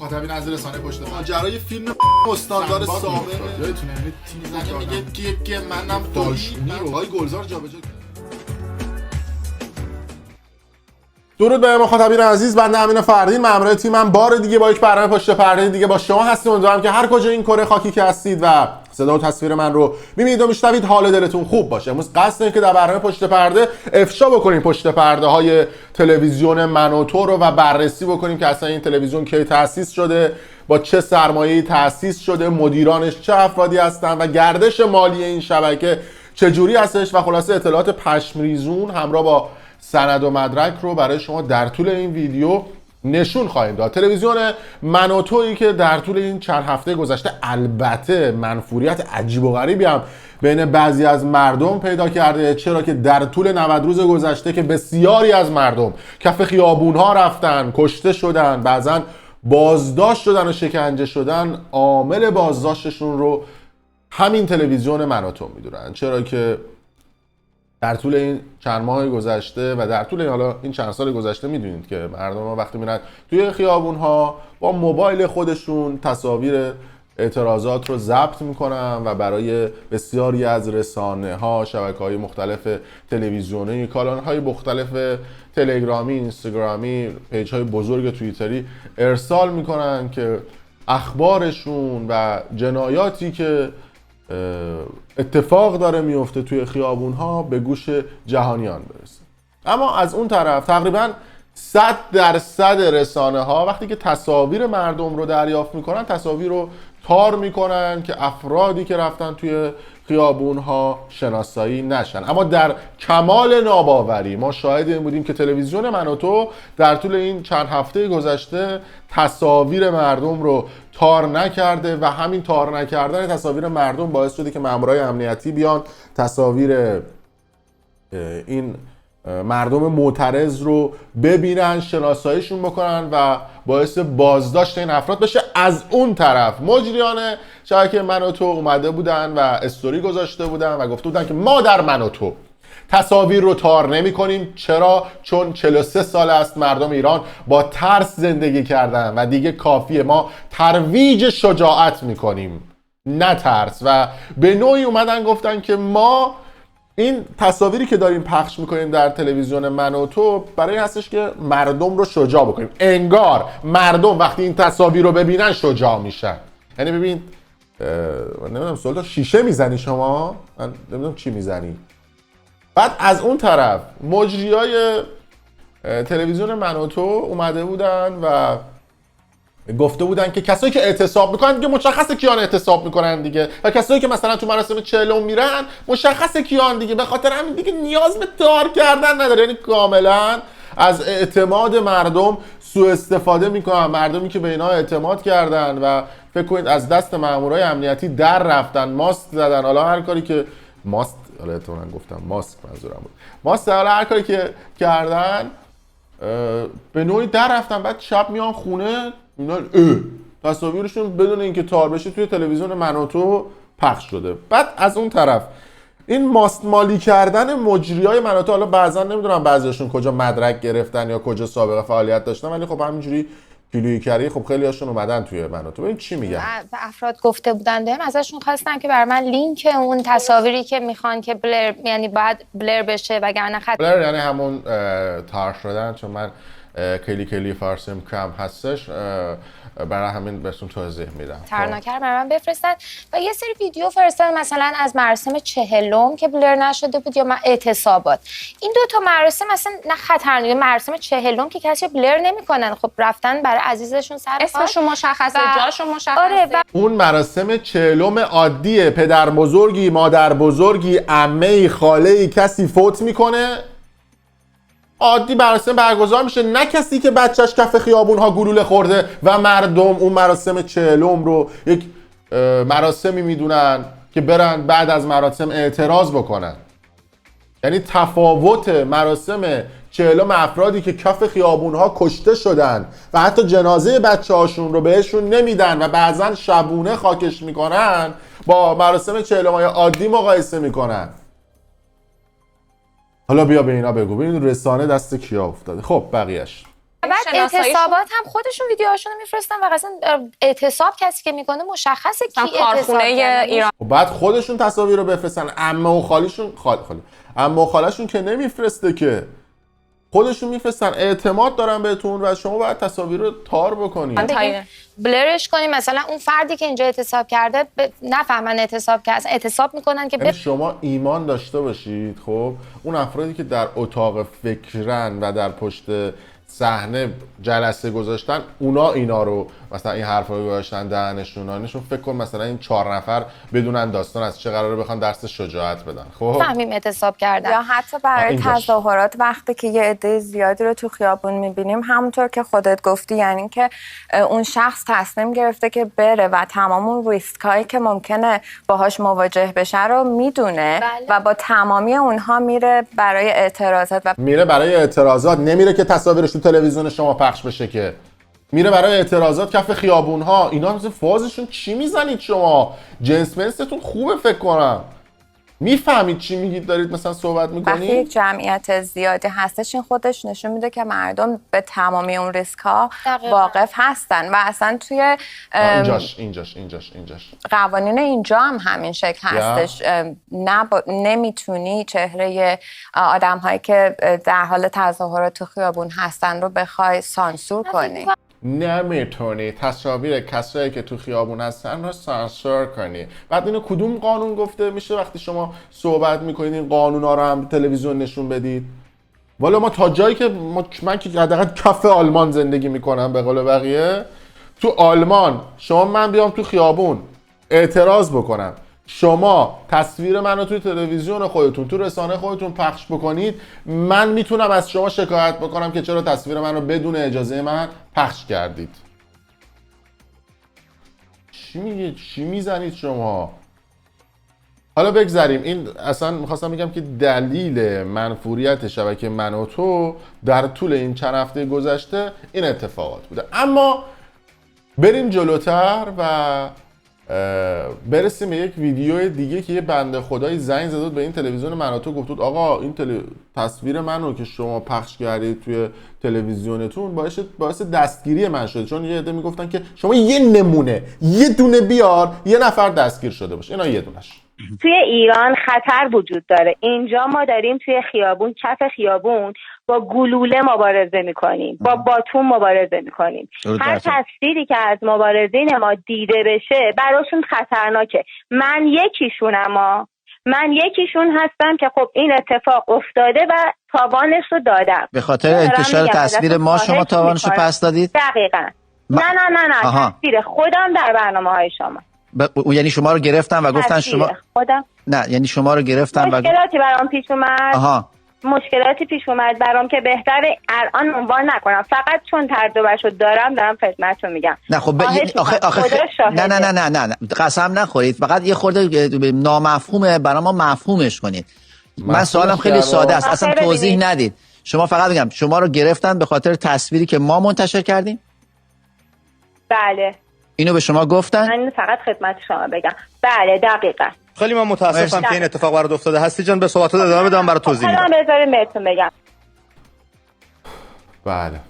مخاطبین از رسانه پشت پرده ماجرای فیلم استاندار سابق یادتونه تیم میگه که منم داشمی رو های گلزار جابجا کرد. درود به مخاطبین عزیز، بنده امین فردین مأمور تیمم بار دیگه با یک برنامه پشت پرده دیگه با شما هستیم. امیدوارم که هر کجا این کره خاکی که هستید و صدا و تصویر من رو می‌بینید و میشنوید حال دلتون خوب باشه. امروز قصد اینه که در برنامه پشت پرده افشا بکنیم پشت پرده های تلویزیون من و تو رو و بررسی بکنیم که اصلا این تلویزیون کی تأسیس شده، با چه سرمایه‌ای تأسیس شده، مدیرانش چه افرادی هستن و گردش مالی این شبکه چجوری هستش و خلاصه اطلاعات پشمریزون همراه با سند و مدرک رو برای شما در طول این ویدیو نشون خواهیم داد. تلویزیون من و تویی که در طول این چند هفته گذشته البته منفوریت عجیب و غریبی هم بین بعضی از مردم پیدا کرده، چرا که در طول 90 روز گذشته که بسیاری از مردم کف خیابون‌ها رفتن، کشته شدن، بعضن بازداشت شدن و شکنجه شدن، عامل بازداشتشون رو همین تلویزیون من و تو میدونن، چرا که در طول این چند ماه گذشته و در طول این چند سال گذشته میدونید که مردم ها وقتی میرن توی خیابون ها با موبایل خودشون تصاویر اعتراضات رو ضبط میکنن و برای بسیاری از رسانه ها، شبکه های مختلف تلویزیونی، کانال های مختلف تلگرامی، اینستاگرامی، پیج های بزرگ توییتری ارسال میکنن که اخبارشون و جنایاتی که اتفاق داره میفته توی خیابون ها به گوش جهانیان برسه. اما از اون طرف تقریبا 100% رسانه ها وقتی که تصاویر مردم رو دریافت میکنن، تصاویر رو تار میکنن که افرادی که رفتن توی خیابون ها شناسایی نشن. اما در کمال ناباوری ما شاهد این بودیم که تلویزیون من و تو در طول این چند هفته گذشته تصاویر مردم رو تار نکرده و همین تار نکردن تصاویر مردم باعث شده که مامورای امنیتی بیان تصاویر این مردم معترض رو ببینن، شناساییشون بکنن و باعث بازداشت این افراد بشه. از اون طرف مجریان شبکه من و تو اومده بودن و استوری گذاشته بودن و گفته بودن که ما در من و تو تصاویر رو تار نمی کنیم. چرا؟ چون 43 سال است مردم ایران با ترس زندگی کردن و دیگه کافیه. ما ترویج شجاعت میکنیم نه ترس. و به نوعی اومدن گفتن که ما این تصاویری که داریم پخش میکنیم در تلویزیون من و تو برای هستش که مردم رو شجاع بکنیم. انگار مردم وقتی این تصاویر رو ببینن شجاع میشن. یعنی ببین نمیدونم سلطان شیشه میزنی شما؟ من نمیدونم چی میزنی. بعد از اون طرف مجریای تلویزیون من و تو اومده بودن و گفته بودن که کسایی که اعتصاب میکنن دیگه مشخصه کیان اعتصاب میکنن دیگه، و کسایی که مثلا تو مراسم 40 میرن مشخصه کیان دیگه. به خاطر همین دیگه نیاز به تار کردن نداره. یعنی کاملا از اعتماد مردم سوء استفاده میکنن. مردمی که به اینا اعتماد کردن و فکر کنید از دست مامورای امنیتی در رفتن، ماسک زدن، حالا هر کاری که ماسک، حالا احتمالاً گفتم ماسک منظورم بود، ماسک، حالا هر کاری که کردن به نوعی در رفتن. بعد شب میان خونه اینا تصاویرشون بدون اینکه تار بشه توی تلویزیون من و تو پخش شده. بعد از اون طرف این ماست مالی کردن مجریای من و تو، حالا بعضا نمیدونم بعضیشون کجا مدرک گرفتن یا کجا سابقه فعالیت داشتن، ولی خب همینجوری کیلویی خب خیلی هاشون اومدن توی من و تو. ببین چی میگن. افراد گفته بودن بهم، ازشون خواستن که برای من لینک اون تصاویری که میخوان که بلر، یعنی باید بلر بشه وگرنه بلر یعنی همون تار شدن، چون من کلی فارسیم کم هستش برای همین بهتون توضیح میدم. ترناکر برای من بفرستن و یه سری ویدیو فرستادن مثلا از مراسم 40 که بلر نشده بود یا اعتصابات. این دو تا مراسم اصلا نه خطرناکه. مراسم 40 که کسی بلر نمیکنن، خب رفتن برای عزیزشون سر اسمشون مشخصه، جاشون مشخصه. آره اون مراسم 40 عادیه، پدر بزرگی، مادر بزرگی، عمه‌ای، خاله‌ای کسی فوت میکنه، عادی مراسم برگزار میشه. نه کسی که بچهش کف خیابون ها گلوله خورده و مردم اون مراسم 40 رو یک مراسمی میدونن که برن بعد از مراسم اعتراض بکنن. یعنی تفاوت مراسم 40 افرادی که کف خیابون ها کشته شدن و حتی جنازه بچه هاشون رو بهشون نمیدن و بعضا شبونه خاکش میکنن با مراسم 40 عادی مقایسه میکنن. حالا بیا به اینا بگو، ببین رسانه دست کیا افتاده. خب بقیه‌اش بعد اعتصابات هم خودشون ویدیوهاشون رو میفرستن و اصلا اعتصاب کسی که میکنه مشخصه کی اعتصاب کارخونه ایران. و بعد خودشون تصاویر رو بفرستن. عمه و خالیشون عمه و خالشون که نمیفرسته که، خودشون میفرستن. اعتماد دارن بهتون و شما باید تصاویر رو تار بکنید، بلرش کنیم. مثلا اون فردی که اینجا اعتصاب کرده نفهمن اعتصاب که اصلا اعتصاب میکنن که شما ایمان داشته باشید. خب اون افرادی که در اتاق فکرن و در پشت صحنه جلسه گذاشتن، اونا اینا رو مثلا این حرفا رو گذاشتن دهنشون. فکر کن مثلا این 4 نفر بدونن داستان از چه قراره بخوان درس شجاعت بدن. خب فهمیم اعتصاب کردن. یا حتی برای تظاهرات وقتی که یه عده زیادی رو تو خیابون میبینیم، همونطور که خودت گفتی، یعنی که اون شخص تصمیم گرفته که بره و تمام اون ریسکایی که ممکنه باهاش مواجه بشه رو میدونه و با تمامی اونها میره برای اعتراضات و میره برای اعتراضات. نمیره که تصاویرش تو تلویزیون شما پخش بشه، که میره برای اعتراضات کف خیابون ها. اینا مثلا فازشون چی میزنید شما؟ جنس منستون خوبه فکر کنم. میفهمید چی میگید؟ دارید مثلا صحبت میکنید. وقتی یک جمعیت زیادی هستش، این خودش نشون میده که مردم به تمامی اون ریسک ها واقف هستن و اصلا توی اینجاش قوانین اینجا هم همین شکل هستش. نمیتونی چهره آدم هایی که در حال تظاهرات تو خیابون هستن رو بخوای سانسور کنی. نمیتونی تصاویر کسایی که تو خیابون هستن رو سانسور کنی. بعد اینو کدوم قانون گفته میشه وقتی شما صحبت میکنید این قانونا رو هم تلویزیون نشون بدید؟ والا ما تا جایی که من که حداقل کف آلمان زندگی میکنم به قول بقیه، تو آلمان من بیام تو خیابون اعتراض بکنم، شما تصویر منو توی تلویزیون خودتون، تو رسانه خودتون پخش بکنید، من میتونم از شما شکایت بکنم که چرا تصویر منو بدون اجازه من پخش کردید. چی میگید؟ چی میزنید شما؟ حالا بگذاریم این. اصلا میخواستم بگم که دلیل منفوریت شبکه من و تو در طول این چند هفته گذشته این اتفاقات بوده. اما بریم جلوتر و برسیم به یک ویدیو دیگه که یه بنده خدایی زنگ زد به این تلویزیون من و تو، گفت آقا این تصویر منو که شما پخش کردید توی تلویزیونتون باعث دستگیری من شده، چون یه عده میگفتن که شما یه نمونه یه دونه بیار یه نفر دستگیر شده باشه. اینا یه دونش. توی ایران خطر وجود داره. اینجا ما داریم توی خیابون، کف خیابون با گلوله مبارزه میکنیم، با باتون مبارزه میکنیم. هر تصویری که از مبارزین ما دیده بشه براشون خطرناکه. من یکیشون هستم که خب این اتفاق افتاده و تاوانش رو دادم. به خاطر انتشار تصویر ما شما تاوانش رو پس دادید؟ دقیقا. نه تصویر خودم در برنامه‌های شما. یعنی شما رو گرفتن و گفتن شما خودم؟ نه، یعنی شما رو گرفتن و مشکلاتی برام پیش اومد. مشکلاتی پیش اومد برام که بهتره الان عنوان نکنم، فقط چون تجربه‌شو دارم خدمتتون میگم. نه خب نه قسم نخورید، فقط یه خورده نامفهومه برای ما مفهومش کنید. من سوالم خیلی ساده است، اصلا توضیح ندید. شما فقط میگم شما رو گرفتن به خاطر تصویری که ما منتشر کردیم؟ بله. اینو به شما گفتن؟ من فقط خدمت شما بگم. بله دقیقاً. خیلی من متاسفم که این اتفاق برات افتاده. هستی جان به صحبتات ادامه بدم برای توضیح میدم. بذارید بهتون بگم. بله.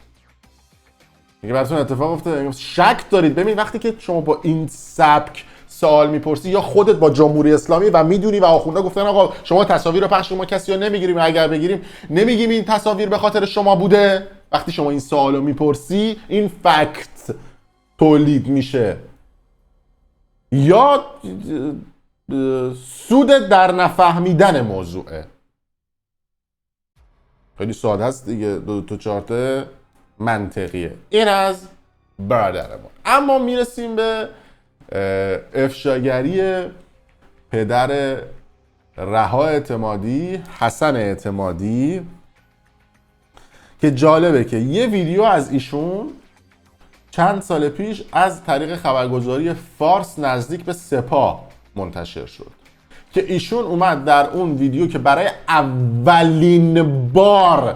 میگه براتون اتفاق افتاده. شک دارید؟ ببین وقتی که شما با این سبک سوال میپرسی، یا خودت با جمهوری اسلامی و میدونی و آخوندا گفتن آقا شما تصاویر رو پخش کنید، ما کسی رو نمیگیریم، اگر بگیریم نمیگیم این تصاویر به خاطر شما بوده. وقتی شما این سوالو میپرسی این فکت تولید میشه، یا سود در نفهمیدن موضوعه. خیلی ساده است دیگه، دو تا چارت منطقیه. این از برادرمون. اما میرسیم به افشاگری پدر رها اعتمادی، حسن اعتمادی، که جالبه که یه ویدیو از ایشون چند سال پیش از طریق خبرگزاری فارس نزدیک به سپاه منتشر شد که ایشون اومد در اون ویدیو که برای اولین بار،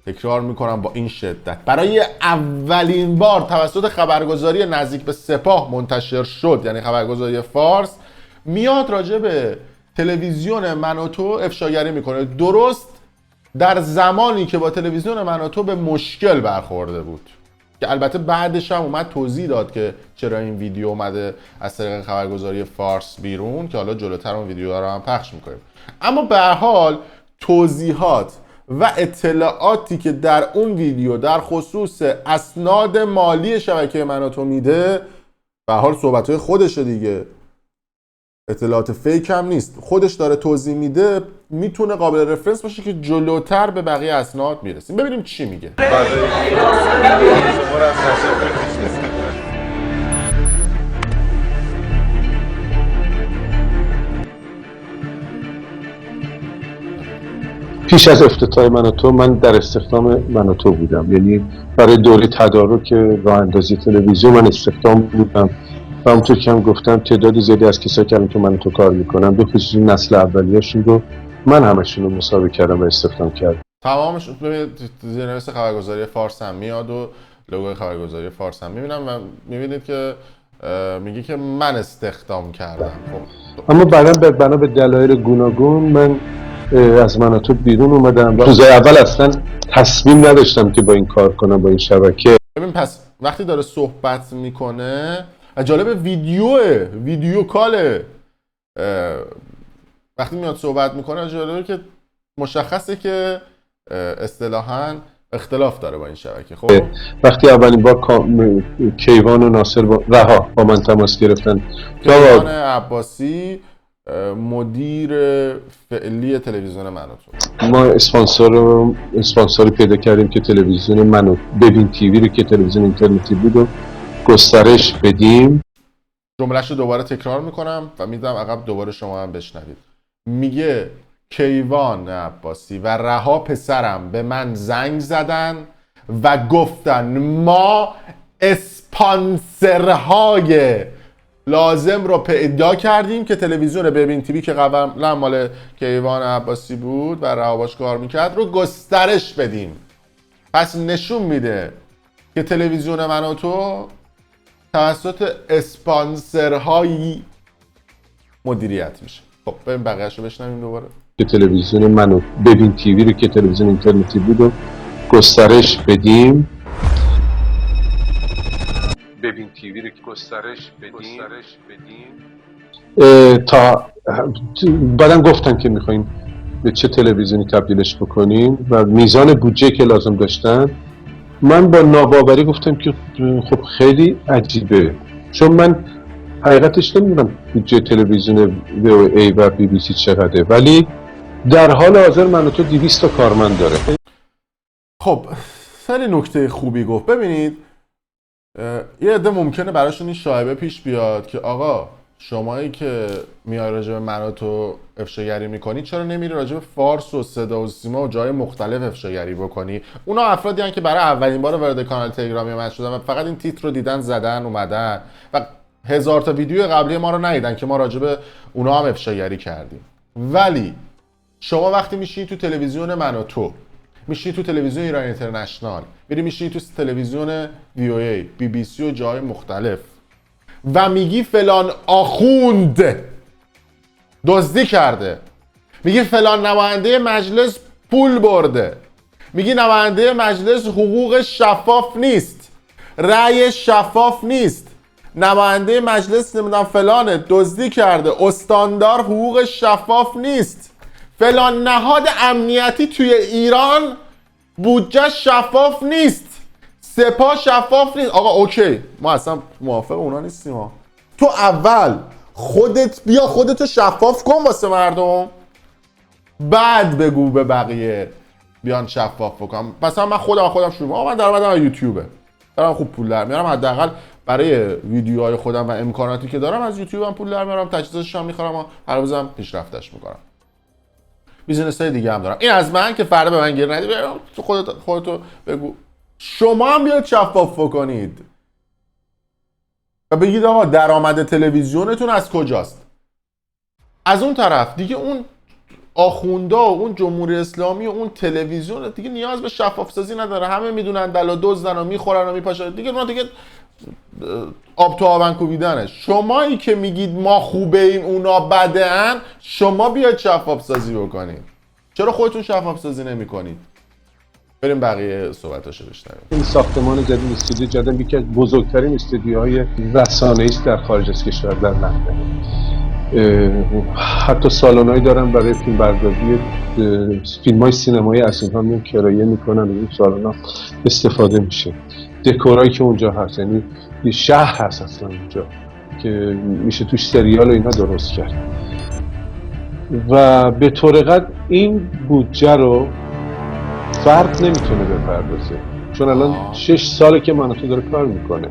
تکرار میکنم با این شدت، برای اولین بار توسط خبرگزاری نزدیک به سپاه منتشر شد، یعنی خبرگزاری فارس، میاد راجع به تلویزیون من و تو افشاگری میکنه. درست در زمانی که با تلویزیون من و تو به مشکل برخورده بود، که البته بعدش هم اومد توضیح داد که چرا این ویدیو اومده از طریق خبرگزاری فارس بیرون، که حالا جلوتر اون ویدیو رو هم پخش میکنیم. اما به هر حال توضیحات و اطلاعاتی که در اون ویدیو در خصوص اسناد مالی شبکه من و تو میده، به هر حال صحبت‌های خودشه دیگه، اطلاعات فیک هم نیست، خودش داره توضیح میده، میتونه قابل رفرنس باشه که جلوتر به بقیه اسناد میرسیم. ببینیم چی میگه. پیش از افتتاح من و تو، من در استخدام من و تو بودم، یعنی برای دوره تدارک راه اندازی تلویزیون من استخدام بودم و همونطور که هم گفتم تعداد زیادی از کسایی که الان تو من و تو کار میکنن، به خصوص نسل اولیه‌شون رو من همشون رو مسابقه کردم و استخدام کردم. تمامش ببینید زیرنویس خبرگزاری فارس هم میاد و لوگوی خبرگزاری فارس هم میبینم و میبینید که میگه که من استخدام کردم. خب اما بعدا بنا به دلایل گوناگون من از من و تو بیرون اومدم. روزای اول اصلا تصمیم نداشتم که با این کار کنم، با این شبکه. ببین پس وقتی داره صحبت میکنه، جالب ویدیو کاله، وقتی میاد صحبت میکنه جالبه که مشخصه که اصطلاحاً اختلاف داره با این شبکه. خب وقتی اولین بار کیوان و ناصر رها با من تماس گرفتن، کیوان عباسی مدیر فعلی تلویزیون من و تو، ما اسپانسری پیدا کردیم که تلویزیون منو ببین تیوی رو که تلویزیون اینترنتی بود و گسترش بدیم. جمله‌اش رو دوباره تکرار میکنم و میدم عقب دوباره شما هم بشنوید. میگه کیوان عباسی و رها پسرم به من زنگ زدن و گفتن ما اسپانسرهای لازم رو پیدا کردیم که تلویزیون ببین تیوی که قبلا مال کیوان عباسی بود و رها باش کار میکرد رو گسترش بدیم. پس نشون میده که تلویزیون من و تو توسط اسپانسرهایی مدیریت میشه. خب بریم بقیه‌اش رو بشنویم دوباره. که تلویزیون منو ببین تیوی رو که تلویزیون اینترنتی بود و گسترش بدیم. ببین تیوی رو که گسترش بدیم. تا بعدم گفتن که میخوایم به چه تلویزیونی تبدیلش بکنیم و میزان بودجه که لازم داشتن. من با ناباوری گفتم که خب خیلی عجیبه، چون من حقیقتش نمیدونم بودجه تلویزیون VOA و BBC چقدره، ولی در حال حاضر من و تو 200 تا کارمند داره. خب خیلی نکته خوبی گفت. ببینید یه عده ممکنه براشون این شایبه پیش بیاد که آقا شمایی که میای راجع به من و تو افشاگری میکنی، چرا نمیری راجع به فارس و صدا و سیما و جای مختلف افشاگری بکنی؟ اونا افرادی هستن که برای اولین بار وارد کانال تلگرامی من شدن و فقط این تیتر رو دیدن، زدن اومدن و هزار تا ویدیو قبلی ما رو ندیدن که ما راجع به اونا هم افشاگری کردیم. ولی شما وقتی میشینی تو تلویزیون من و تو، میشینی تو تلویزیون ایران اینترنشنال، میشینی تو تلویزیون VOA، BBC و جای مختلف و میگی فلان آخوند دزدی کرده، میگی فلان نماینده مجلس پول برده، میگی نماینده مجلس حقوق شفاف نیست، رأی شفاف نیست، نماینده مجلس نمیدونم فلانه دزدی کرده، استاندار حقوق شفاف نیست، فلان نهاد امنیتی توی ایران بودجه شفاف نیست، سپاه شفاف نیست. آقا اوکی، ما اصلا موافق اونا نیستیم ها. تو اول خودتو شفاف کن واسه مردم، بعد بگو به بقیه بیان شفاف بکنم. مثلا من خودم شروع من درآمدم یوتیوبه، دارم خوب پول در میارم، حداقل برای ویدیوهای خودم و امکاناتی که دارم از یوتیوبم پول در میارم، تجهیزاتش هم میخرم و هر روزم پیشرفتش میکنم. بیزینس‌های دیگه هم دارم. این از من که فردا به من گیر ندی، تو خودتو بگو. شما هم بیاید شفاف بکنید و بگید آقا درآمد تلویزیونتون از کجاست. از اون طرف دیگه اون آخوندا و اون جمهوری اسلامی و اون تلویزیون دیگه نیاز به شفاف سازی نداره. همه میدونن دلا دزدن و میخورن و میپاشن دیگه، اونا دیگه آب تو آبن کوبیدنه. شمایی که میگید ما خوبه این اونا بده ان، شما بیاید شفاف سازی بکنید. چرا خودتون شفاف سازی نمی‌کنید؟ بریم بقیه صحبتاشو بشنویم. این ساختمان جدید، استودیو جدید، یکی از بزرگترین استودیوهای رسانه‌ای است در خارج از کشور در لندن. حتی سالن‌هایی دارن برای فیلم برداری فیلم‌های سینمایی، از اینها میان کرایه میکنن و این سالن‌ها استفاده میشه. دکورایی که اونجا هست، یعنی یه شهر هست اصلا اونجا که میشه توش سریال و اینها درست کرد. و به طور قد این بودجه رو فرد نمیتونه بپردازه، چون الان 6 ساله که مانوتو داره کار میکنه.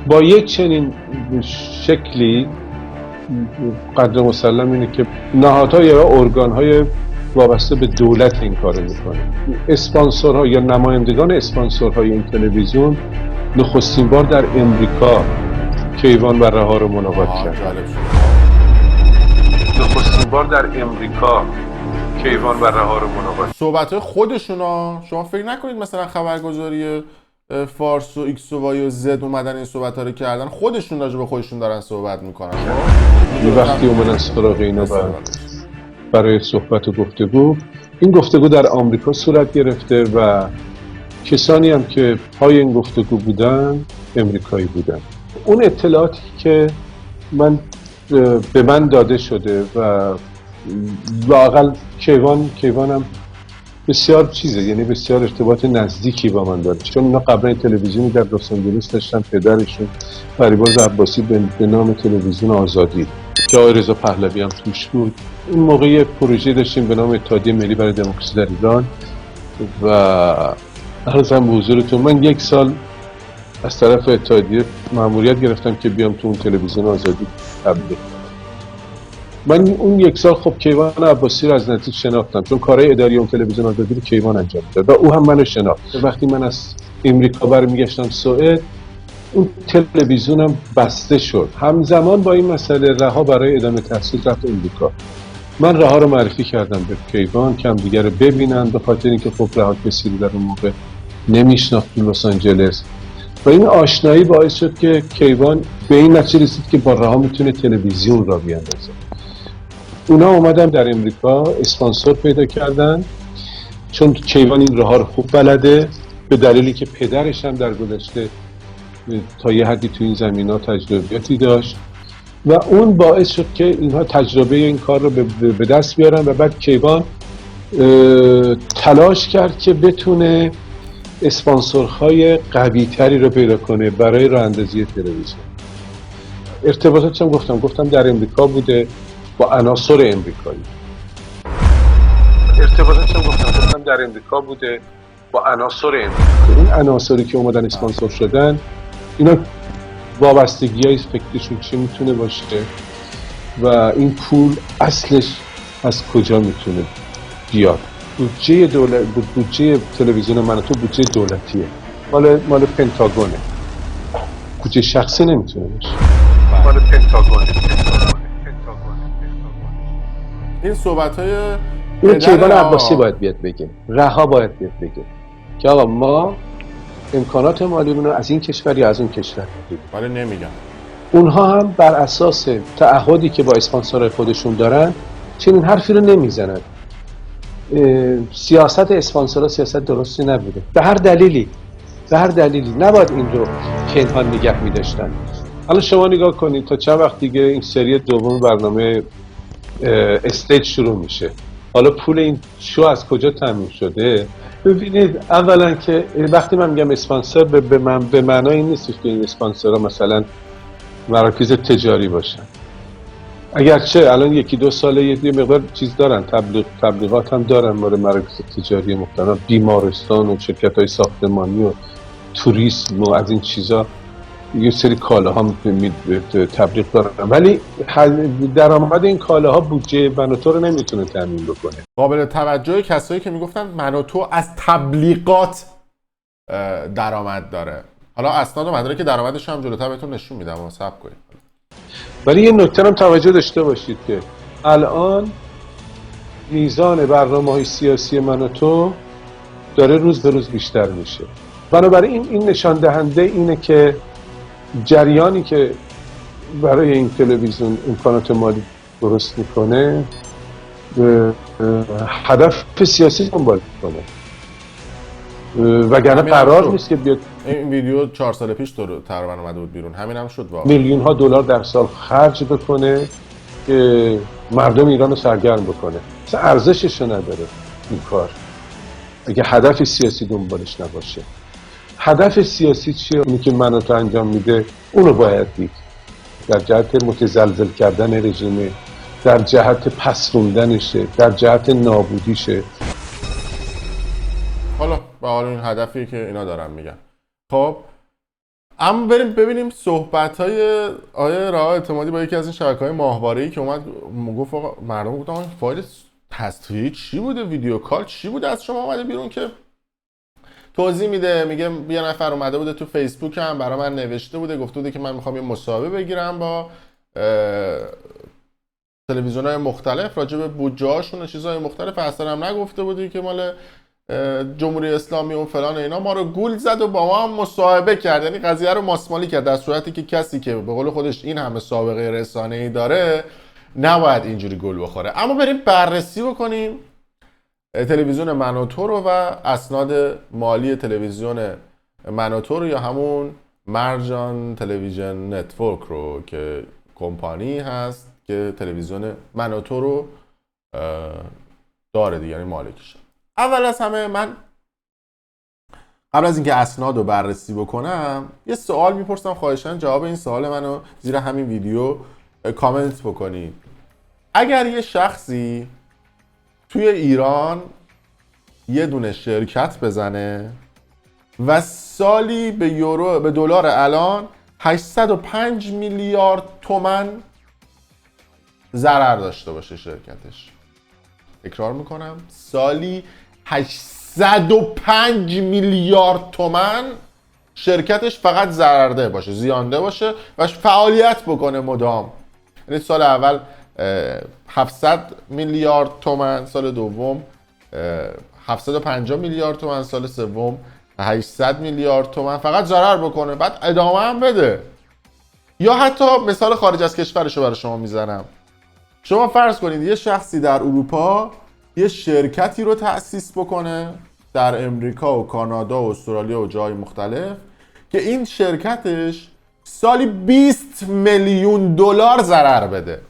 با یک چنین شکلی قدر مسلم اینه که نهادها یا ارگان‌های وابسته به دولت این کارو میکنه. اسپانسورها یا نمایندگان اسپانسورهای این تلویزیون نخستین بار در امریکا کیوان و رها رو ملاقات کرد. نخستین بار در امریکا کیوان و رها رو ملاقات. صحبت‌های خودشونا، شما فکر نکنید مثلا خبرگزاری فارس و ایکس و وای و زد اومدن این صحبت‌ها رو کردن، خودشون راجع به خودشون دارن صحبت میکنن. یه وقتی اومدن سراغ اینا برای صحبت و گفتگو، این گفتگو در آمریکا صورت گرفته و کسانی هم که پای این گفتگو بودن امریکایی بودن. اون اطلاعاتی که به من داده شده و واقعا کیوانم بسیار چیزه، یعنی بسیار ارتباط نزدیکی با من داره، چون اینا قبلا تلویزیونی در لس آنجلس داشتن، پدرشون فریبرز عباسی به نام تلویزیون آزادی که آقای رضا پهلوی هم توش بود. این موقع پروژه داشتیم به نام اتحادیه ملی برای دموکراسی در ایران و عرضم به حضورتون من 1 سال از طرف اتحادیه مأموریت گرفتم که بیام تو اون تلویزیون آزادی تبلیغ. من اون 1 سال خب کیوان عباسی رو از نزدیک شناختم، چون کارهای اداری اون تلویزیون آزادی رو کیوان انجام میداد و او هم منو شناخت. وقتی من از امریکا برمیگشتم سوئد، اون تلویزیونم بسته شد. همزمان با این مسئله رها برای ادامه تحصیل رفت امریکا. من رها رو معرفی کردم به کیوان که هم دیگه رو ببینن، به خاطر اینکه خب رها کسی رو در اون موقع نمیشناخت تو لس آنجلس و این آشنایی باعث شد که کیوان به این نتیجه رسید که با رها میتونه تلویزیون را بیاندازه. اونا اومدن در امریکا اسپانسور پیدا کردن، چون کیوان این راه رو خوب بلده، به دلیلی که پدرش هم در گذشته تا یه حدی تو این زمینا تجربیاتی داشت و اون باعث شد که اینها تجربه این کار رو به دست بیارن و بعد کیوان تلاش کرد که بتونه اسپانسورهای قوی تری رو پیدا کنه برای راه اندازی تلویزیون. ارتباطاتش هم گفتم در امریکا بوده با عناصر امریکایی. ارتباطاتش هم گفتم در امریکا بوده با عناصر امریکایی. این عناصری که اومدن اسپانسور شدن، اینا وابستگی‌های فکریشون چی میتونه باشه و این پول اصلش از کجا میتونه بیاد. بودجه تلویزیون مانوتو بودجه دولتیه، مال پنتاگونه، بودجه شخصی نمیتونه باشه، مال پنتاگونه. این صحبت‌های این کیوان عباسی باید بیاد بگه، رها باید بیاد بگه که آقا ما امکانات مالیمون رو از این کشور یا از اون کشور میگیریم. ولی نمیگن. اونها هم بر اساس تعهدی که با اسپانسورهای خودشون دارن چنین حرفی رو نمیزنن. سیاست اسپانسورها سیاست درستی نبوده، به هر دلیلی نباید این رو پنهان نگه می‌داشتن. حالا شما نگاه کنید تا چند وقت دیگه این سری دوم برنامه استیج شروع میشه. حالا پول این شو از کجا تامین شده؟ ببینید، اولا که وقتی من میگم اسپانسر به معنای این نیست که این اسپانسرها مثلا مراکز تجاری باشن. اگرچه الان 1-2 ساله یه مقدار چیز دارن، تبلیغات هم دارن مورد مراکز تجاری مختلف، بیمارستان و شرکت‌های ساختمانی و توریسم و از این چیزا یه سری کالاها تبلیغ دارن، ولی درآمد این کالاها بودجه مانوتو رو نمیتونه تامین بکنه. قابل توجه کسایی که میگفتن مانوتو از تبلیغات درآمد داره. حالا اسناد و مدارک درآمدش هم جلوتر بهتون نشون میدم، صبر کنید. ولی یه نکته هم توجه داشته باشید که الان میزان برنامه‌های سیاسی مانوتو داره روز به روز بیشتر میشه. بنابراین این نشان دهنده اینه که جریانی که برای این تلویزیون امکانات مالی درست میکنه هدف سیاسی دنبال کنه، وگرنه قرار نیست که بیاد. این ویدیو 4 سال پیش تقریبا اومده بود بیرون، همین هم شد واقعا. میلیون ها دلار در سال خرج بکنه که مردم ایران رو سرگرم بکنه. اصلا ارزشش رو نداره این کار اگه هدف سیاسی دنبالش نباشه. هدف سیاسی چیه؟ اونی که منو تو انجام میده اونو باید دید، در جهت متزلزل کردن رژیمه، در جهت پسروندنشه، در جهت نابودیشه. حالا به حال این هدفی که اینا دارن میگن. خب اما بریم ببینیم صحبت‌های آقای رها اعتمادی با یکی از این شبکه‌های ماهواره‌ای که اومد گفت آقا مردم گفتن این فایل تصویری چی بوده، ویدیو کال چی بوده از شما اومده بیرون، که توضیح میده. میگه یه نفر اومده بوده تو فیسبوک هم برای من نوشته بوده، گفته بوده که من میخوام یه مصاحبه بگیرم با تلویزیون‌های مختلف راجع به بودجه‌هاشون و چیزهای مختلف. اصلا هم نگفته بودی که مال جمهوری اسلامی اون فلان اینا. ما رو گول زد و با ما هم مصاحبه کرد، یعنی قضیه رو ماسمالی کرد، در صورتی که کسی که به قول خودش این همه سابقه رسانه‌ای داره نباید اینجوری گول بخوره. اما بریم بررسی بکنیم تلویزیون من و تو رو و اسناد مالی تلویزیون من و تو رو، یا همون مرجان تلویزیون نتورک رو که کمپانی هست که تلویزیون من و تو رو داره دیگه، یعنی مالکشه. اول از همه من قبل از اینکه اسناد رو بررسی بکنم یه سوال میپرسم، خواهشاً جواب این سوال منو زیر همین ویدیو کامنت بکنید. اگر یه شخصی توی ایران یه دونه شرکت بزنه و سالی به دلار الان 805 میلیارد تومان ضرر داشته باشه شرکتش، تکرار میکنم سالی 805 میلیارد تومان شرکتش فقط ضررده باشه، زیانده باشه و فعالیت بکنه مدام، یعنی سال اول 700 میلیارد تومان، سال دوم 750 میلیارد تومان، سال سوم 800 میلیارد تومان فقط ضرر بکنه، بعد ادامه هم بده. یا حتی مثال خارج از کشورشو برای شما میزنم. شما فرض کنید یه شخصی در اروپا یه شرکتی رو تأسیس بکنه در امریکا و کانادا و استرالیا و جای مختلف که این شرکتش سالی 20 میلیون دلار ضرر بده.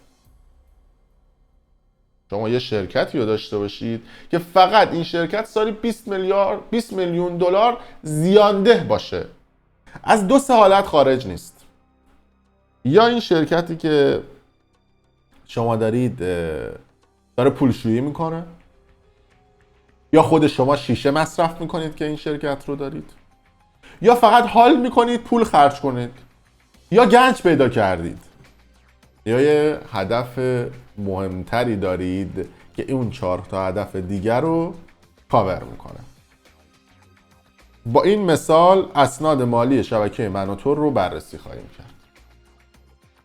شما یه شرکتی رو داشته باشید که فقط این شرکت سالی 20 میلیون دلار زیانده باشه، از دو سه حالت خارج نیست. یا این شرکتی که شما دارید داره پولشویی میکنه، یا خود شما شیشه مصرف میکنید که این شرکت رو دارید، یا فقط حال میکنید پول خرج کنید، یا گنج پیدا کردید، یا یه هدف مهمتری دارید که اون 4 تا هدف دیگر رو کاور میکنه. با این مثال اسناد مالی شبکه من و تو رو بررسی خواهیم کرد.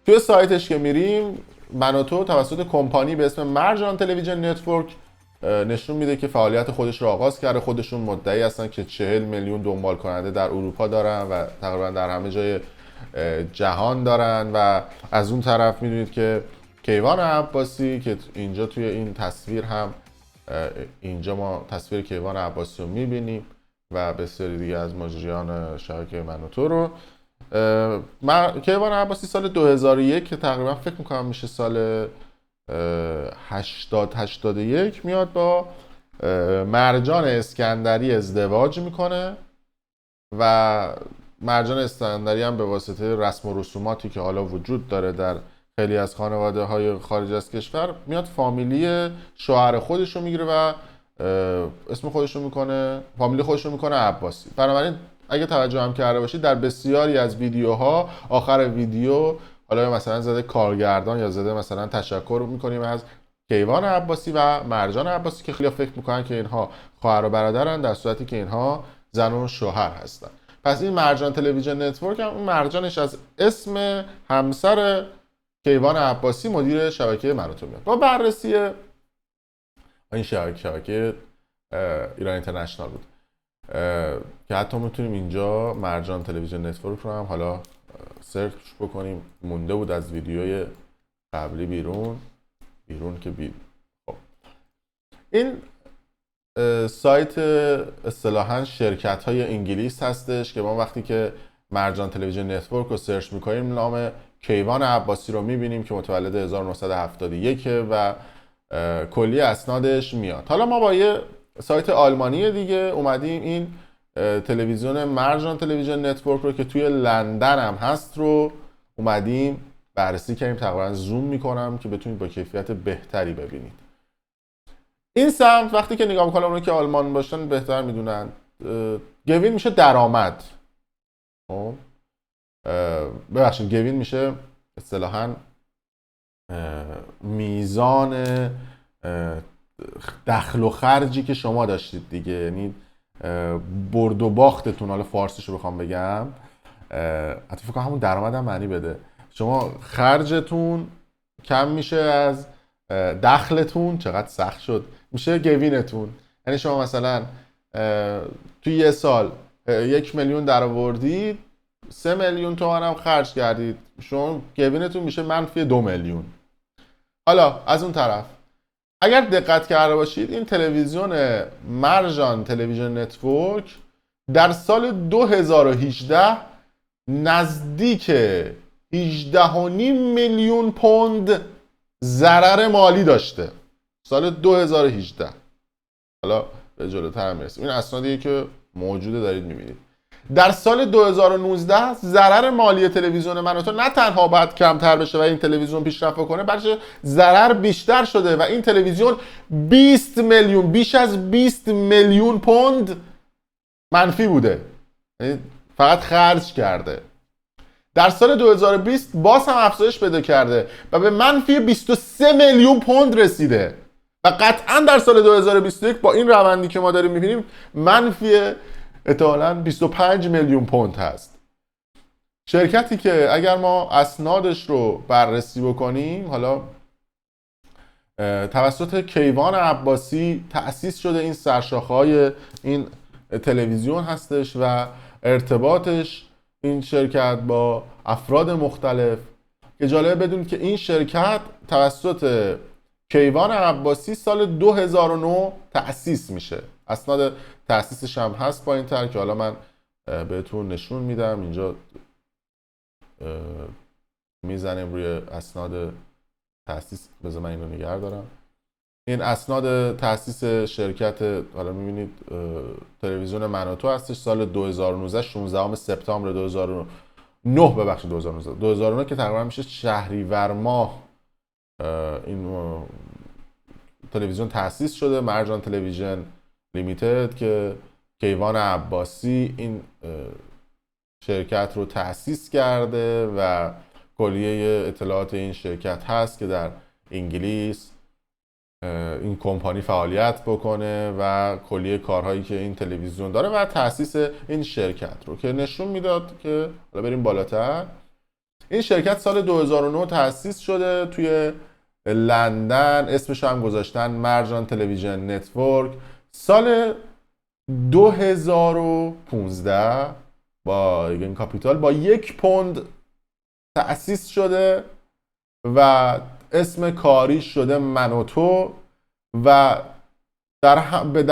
توی سایتش که میریم، من و تو توسط کمپانی به اسم مرجان تلویزیون نتورک نشون میده که فعالیت خودش رو آغاز کرده. خودشون مدعی هستن که 40 میلیون دنبال کننده در اروپا دارن و تقریبا در همه جای جهان دارن. و از اون طرف میدونید که کیوان عباسی که اینجا توی این تصویر هم اینجا ما تصویر کیوان عباسی رو میبینیم و بسیاری دیگه از مجریان شبکه من و تو رو. کیوان عباسی سال 2001 که تقریبا فکر میکنم میشه سال 81 میاد با مرجان اسکندری ازدواج میکنه و مرجان اسکندری هم به واسطه رسم و رسوماتی که حالا وجود داره در خیلی از خانواده های خارج از کشور میاد فامیلی شوهر خودش رو میگیره و اسم خودش رو میکنه، فامیلی خودش رو میکنه عباسی. بنابراین اگه توجه هم کرده باشید در بسیاری از ویدیوها آخر ویدیو حالا مثلا زده کارگردان یا زده مثلا تشکر میکنیم از کیوان عباسی و مرجان عباسی که خیلی فکر میکنن که اینها خواهر و برادرن، در صورتی که اینها زن و شوهر هستن. پس این مرجان تلویزیون نتورک هم اون مرجانش از اسم همسر کیوان عباسی مدیر شبکه من و تو میاد. با بررسی این شبکه ایران اینترنشنال بود که حتی میتونیم اینجا مرجان تلویزیون نتورک رو هم حالا سرچ بکنیم. مونده بود از ویدیوی قبلی بیرون که خب این سایت اصطلاحاً شرکت‌های انگلیس هستش که ما وقتی که مرجان تلویزیون نتورک رو سرچ می‌کنیم نام کیوان عباسی رو می‌بینیم که متولد 1971 و کلی اسنادش میاد. حالا ما با یه سایت آلمانی دیگه اومدیم این تلویزیون مرجان تلویزیون نتورک رو که توی لندن هم هست رو اومدیم بررسی کردیم. تقریبا زوم میکنم که بتونید با کیفیت بهتری ببینید. این سمت وقتی که نگاه میکنم اونایی که آلمان باشن بهتر میدونن گوین میشه درآمد. خب ببخشید گوین میشه اصطلاحاً میزان دخل و خرجی که شما داشتید دیگه، یعنی برد و باختتون. حالا فارسیشو بخوام بگم حتی فکر کنم همون درآمد هم معنی بده. شما خرجتون کم میشه از دخلتون، چقدر سخت شد، میشه گوینتون. یعنی شما مثلا توی یه سال 1 میلیون درآوردید، 3 میلیون تومان هم خرج کردید، شما گوینتون میشه منفی 2 میلیون. حالا از اون طرف اگر دقت کرده باشید این تلویزیون مرجان تلویزیون نتورک در سال 2018 نزدیک 18.5 میلیون پوند ضرر مالی داشته. سال 2018. حالا به جلوتر میرسیم. این اسنادیه که موجوده دارید میبینید. در سال 2019 ضرر مالی تلویزیون من و تو نه تنها باید کمتر بشه و این تلویزیون پیشرفت کنه، بلکه ضرر بیشتر شده و این تلویزیون 20 میلیون، بیش از 20 میلیون پوند منفی بوده، یعنی فقط خرج کرده. در سال 2020 باز هم افزایش پیدا کرده و به منفی 23 میلیون پوند رسیده و قطعا در سال 2021 با این روندی که ما داریم میبینیم منفی احتمالاً 25 میلیون پوند هست. شرکتی که اگر ما اسنادش رو بررسی بکنیم، حالا توسط کیوان عباسی تأسیس شده، این سرشاخه‌های این تلویزیون هستش و ارتباطش این شرکت با افراد مختلف که جالبه بدونید که این شرکت توسط کیوان عباسی سال 2009 تأسیس میشه. اسناد تأسیسش هم هست با این طرح که حالا من بهتون نشون میدم. اینجا میزنیم روی اسناد تأسیس. بذار من اینو نگه دارم. این اسناد تأسیس شرکت، حالا میبینید تلویزیون من و تو هستش، سال 2019 16 سپتامبر 2009 ببخشید 2009 که تقریبا میشه شهریور ماه این تلویزیون تأسیس شده. مرجان تلویزیون لیمیتد که کیوان عباسی این شرکت رو تأسیس کرده و کلیه اطلاعات این شرکت هست که در انگلیس این کمپانی فعالیت بکنه و کلیه کارهایی که این تلویزیون داره و تأسیس این شرکت رو که نشون میداد که حالا بریم بالاتر. این شرکت سال 2009 تأسیس شده توی لندن، اسمش هم گذاشتن مرجان تلویزیون نتورک. سال 2015 با این کاپیتال با 1 پوند تأسیس شده و اسم کاری شده من و تو و در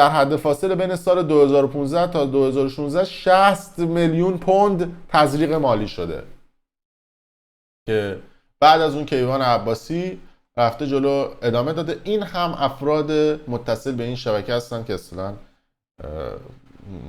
حد فاصله بین سال 2015 تا 2016 60 میلیون پوند تزریق مالی شده که بعد از اون کیوان عباسی رفته جلو ادامه داده. این هم افراد متصل به این شبکه هستن که اصلا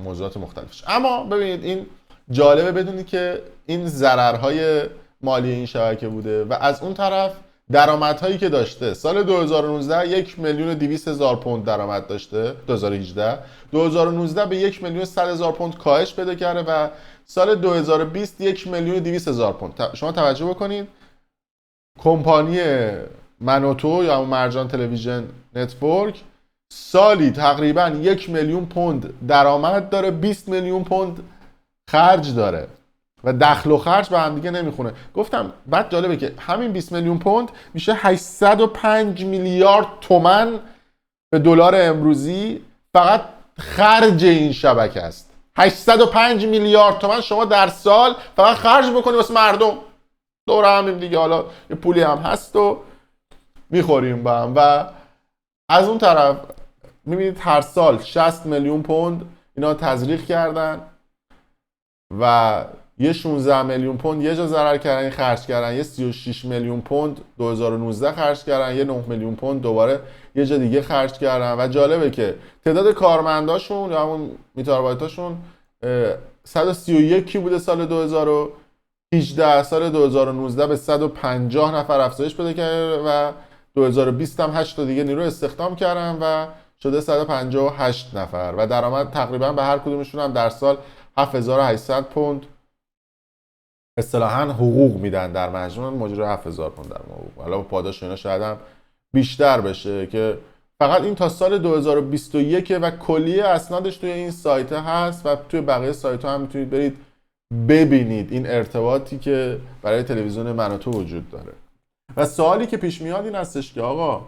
موضوعات مختلفش. اما ببینید این جالبه بدونید که این ضررهای مالی این شبکه بوده و از اون طرف درآمدهایی که داشته. سال 2019 1,200,000 پوند درآمد داشته. 2019 به 1,100,000 پوند کاهش پیدا کرده و سال 2020 1,200,000 پوند. شما توجه بکنید کمپانی من و تو یا مرجان تلویزیون نتورک سالی تقریبا 1 میلیون پوند درآمد داره، 20 میلیون پوند خرج داره و دخل و خرج به هم دیگه نمیخونه. گفتم بعد جالبه که همین 20 میلیون پوند میشه 805 میلیارد تومان به دلار امروزی فقط خرج این شبکه است. 805 میلیارد تومان شما در سال فقط خرج بکنی واسه مردم. دور همیم دیگه، حالا یه پولی هم هست و میخوریم با هم. و از اون طرف میبینید هر سال 60 میلیون پوند اینا تزریق کردن و یه 16 میلیون پوند یه جا ضرر کردن، خرج کردن، یه 36 میلیون پوند 2019 خرج کردن، یه 9 میلیون پوند دوباره یه جا دیگه خرج کردن. و جالبه که تعداد کارمنداشون یا همون میتاربایتاشون 131 بوده سال 2018، سال 2019 به 150 نفر افزایش پیدا کرده و 2020 هم 8 تا دیگه نیرو استخدام کردن و شده 158 نفر و درآمد تقریبا به هر کدومشون هم در سال 7800 پوند اصطلاحاً حقوق میدن. در مجموع مجری 7000 پوند در حقوق. حالا با پاداش اینا شاید هم بیشتر بشه که فقط این تا سال 2021 و کلیه اسنادش توی این سایت هست و توی بقیه سایت ها هم میتونید برید ببینید این ارتباطی که برای تلویزیون من و تو وجود داره. و سوالی که پیش میاد این هستش که آقا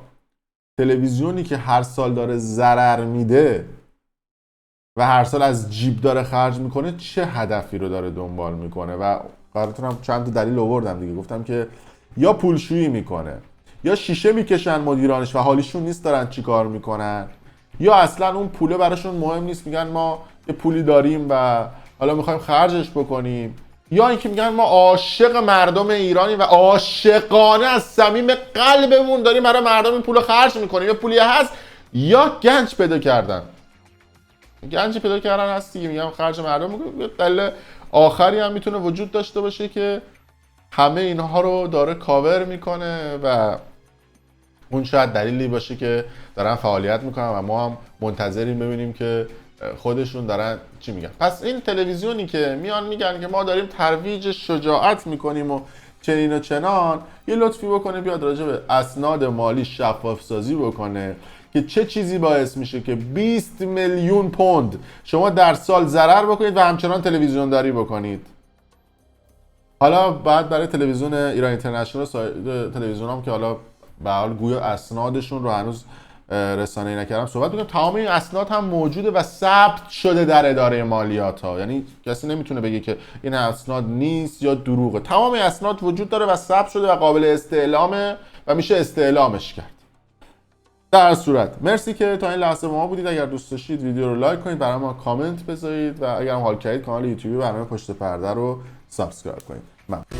تلویزیونی که هر سال داره ضرر میده و هر سال از جیب داره خرج میکنه چه هدفی رو داره دنبال میکنه؟ و براتونم چند تا دلیل آوردم دیگه، گفتم که یا پولشویی میکنه، یا شیشه میکشن مدیرانش و حالیشون نیست دارن چی کار میکنن، یا اصلا اون پوله براشون مهم نیست، میگن ما یه پولی داریم و حالا میخوایم خرجش بکنیم، یا اینکه میگن ما عاشق مردم ایرانی و عاشقانه از صمیم قلبمون داریم برای مردم این پول خرج میکنیم، یا پولی هست یا گنج پیدا کردن. گنج پیدا کردن هست دیگه، میگم خرج مردم. دلیل آخری هم میتونه وجود داشته باشه که همه اینها رو داره کاور میکنه و اون شاید دلیلی باشه که دارن فعالیت میکنن و ما هم منتظریم ببینیم که خودشون دارن چی میگن. پس این تلویزیونی که میان میگن که ما داریم ترویج شجاعت میکنیم و چنین و چنان، یه لطفی بکنه بیاد راجع به اسناد مالی شفاف سازی بکنه که چه چیزی باعث میشه که 20 میلیون پوند شما در سال ضرر بکنید و همچنان تلویزیون داری بکنید. حالا بعد برای تلویزیون ایران اینترنشنال تلویزیون هم که حالا به حال گویا اسنادشون رو هنوز رسانه‌ای نکردم صحبت می‌کنم، تمام این اسناد هم موجوده و ثبت شده در اداره مالیات ها، یعنی کسی نمیتونه بگه که این اسناد نیست یا دروغه. تمام اسناد وجود داره و ثبت شده و قابل استعلامه و میشه استعلامش کرد. در صورت مرسی که تا این لحظه با ما بودید. اگر دوست داشتید ویدیو رو لایک کنید، برای ما کامنت بذارید و اگر هم حال کردید کانال یوتیوب برنامه پشت پرده رو سابسکرایب کنید. ممنون.